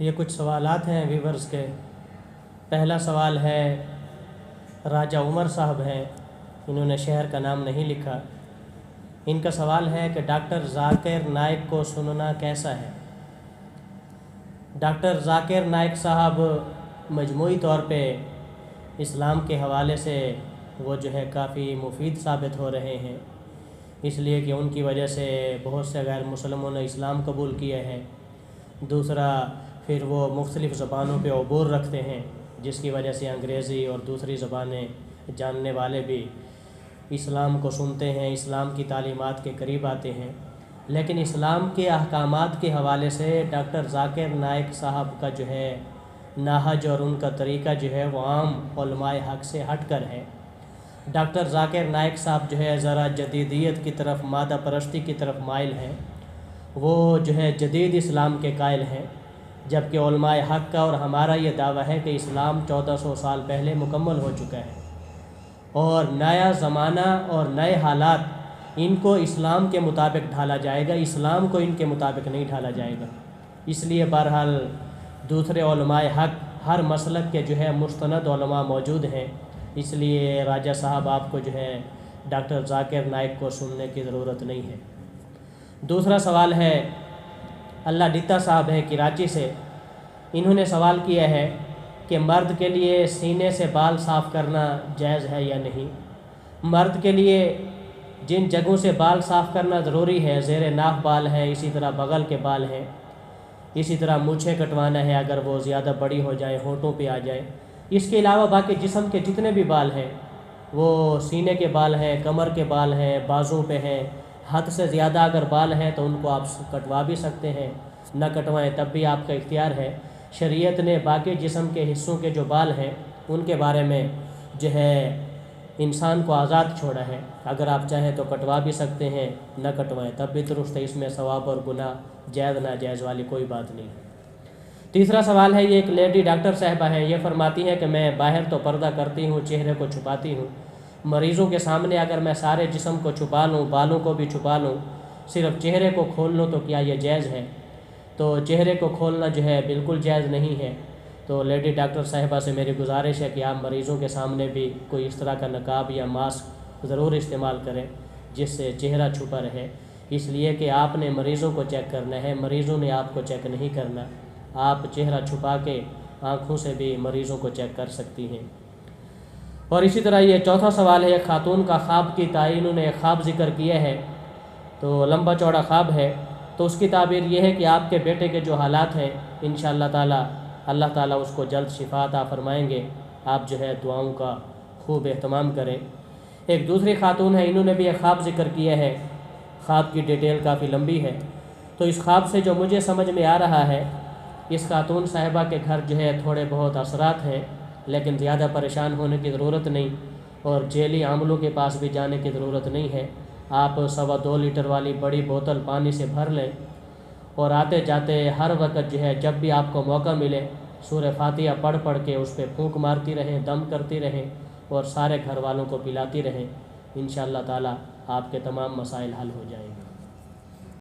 یہ کچھ سوالات ہیں ویورز کے۔ پہلا سوال ہے راجہ عمر صاحب ہیں، انہوں نے شہر کا نام نہیں لکھا۔ ان کا سوال ہے کہ ڈاکٹر ذاکر نائک کو سننا کیسا ہے؟ ڈاکٹر ذاکر نائک صاحب مجموعی طور پہ اسلام کے حوالے سے وہ جو ہے کافی مفید ثابت ہو رہے ہیں، اس لیے کہ ان کی وجہ سے بہت سے غیر مسلموں نے اسلام قبول کیے ہیں۔ دوسرا، پھر وہ مختلف زبانوں پہ عبور رکھتے ہیں، جس کی وجہ سے انگریزی اور دوسری زبانیں جاننے والے بھی اسلام کو سنتے ہیں، اسلام کی تعلیمات کے قریب آتے ہیں۔ لیکن اسلام کے احکامات کے حوالے سے ڈاکٹر ذاکر نائک صاحب کا جو ہے نہج اور ان کا طریقہ جو ہے وہ عام علماء حق سے ہٹ کر ہے۔ ڈاکٹر ذاکر نائک صاحب جو ہے ذرا جدیدیت کی طرف، مادہ پرستی کی طرف مائل ہیں، وہ جو ہے جدید اسلام کے قائل ہیں، جبکہ علماء حق کا اور ہمارا یہ دعویٰ ہے کہ اسلام 1400 سال پہلے مکمل ہو چکا ہے، اور نیا زمانہ اور نئے حالات ان کو اسلام کے مطابق ڈھالا جائے گا، اسلام کو ان کے مطابق نہیں ڈھالا جائے گا۔ اس لیے بہرحال دوسرے علماء حق ہر مسلک کے جو ہے مستند علماء موجود ہیں، اس لیے راجہ صاحب آپ کو جو ہے ڈاکٹر ذاکر نائک کو سننے کی ضرورت نہیں ہے۔ دوسرا سوال ہے اللہ ڈٹا صاحب ہیں کراچی سے، انہوں نے سوال کیا ہے کہ مرد کے لیے سینے سے بال صاف کرنا جائز ہے یا نہیں؟ مرد کے لیے جن جگہوں سے بال صاف کرنا ضروری ہے، زیر ناف بال ہیں، اسی طرح بغل کے بال ہیں، اسی طرح مونچھیں کٹوانا ہے اگر وہ زیادہ بڑی ہو جائیں، ہونٹوں پہ آ جائے۔ اس کے علاوہ باقی جسم کے جتنے بھی بال ہیں، وہ سینے کے بال ہیں، کمر کے بال ہیں، بازوں پہ ہیں، حد سے زیادہ اگر بال ہیں تو ان کو آپ کٹوا بھی سکتے ہیں، نہ کٹوائیں تب بھی آپ کا اختیار ہے۔ شریعت نے باقی جسم کے حصوں کے جو بال ہیں ان کے بارے میں جو ہے انسان کو آزاد چھوڑا ہے، اگر آپ چاہیں تو کٹوا بھی سکتے ہیں، نہ کٹوائیں تب بھی درست ہے، اس میں ثواب اور گناہ جائز ناجائز والی کوئی بات نہیں۔ تیسرا سوال ہے، یہ ایک لیڈی ڈاکٹر صاحبہ ہیں، یہ فرماتی ہیں کہ میں باہر تو پردہ کرتی ہوں، چہرے کو چھپاتی ہوں، مریضوں کے سامنے اگر میں سارے جسم کو چھپا لوں، بالوں کو بھی چھپا لوں، صرف چہرے کو کھول لوں تو کیا یہ جائز ہے؟ تو چہرے کو کھولنا جو ہے بالکل جائز نہیں ہے۔ تو لیڈی ڈاکٹر صاحبہ سے میری گزارش ہے کہ آپ مریضوں کے سامنے بھی کوئی اس طرح کا نقاب یا ماسک ضرور استعمال کریں جس سے چہرہ چھپا رہے، اس لیے کہ آپ نے مریضوں کو چیک کرنا ہے، مریضوں نے آپ کو چیک نہیں کرنا۔ آپ چہرہ چھپا کے آنکھوں سے بھی مریضوں کو چیک کر سکتی ہیں۔ اور اسی طرح یہ چوتھا سوال ہے، خاتون کا خواب کی تعین، انہوں نے خواب ذکر کیا ہے تو لمبا چوڑا خواب ہے، تو اس کی تعبیر یہ ہے کہ آپ کے بیٹے کے جو حالات ہیں انشاءاللہ تعالی اللہ تعالیٰ اس کو جلد شفا عطا فرمائیں گے، آپ جو ہے دعاؤں کا خوب اہتمام کریں۔ ایک دوسری خاتون ہے، انہوں نے بھی ایک خواب ذکر کیا ہے، خواب کی ڈیٹیل کافی لمبی ہے، تو اس خواب سے جو مجھے سمجھ میں آ رہا ہے، اس خاتون صاحبہ کے گھر جو ہے تھوڑے بہت اثرات ہیں، لیکن زیادہ پریشان ہونے کی ضرورت نہیں، اور جیلی عاملوں کے پاس بھی جانے کی ضرورت نہیں ہے۔ آپ 2.25 لیٹر والی بڑی بوتل پانی سے بھر لیں، اور آتے جاتے ہر وقت جو ہے جب بھی آپ کو موقع ملے سورہ فاتحہ پڑھ کے اس پہ پھونک مارتی رہیں، دم کرتی رہیں، اور سارے گھر والوں کو پلاتی رہیں، انشاءاللہ تعالی آپ کے تمام مسائل حل ہو جائیں گے۔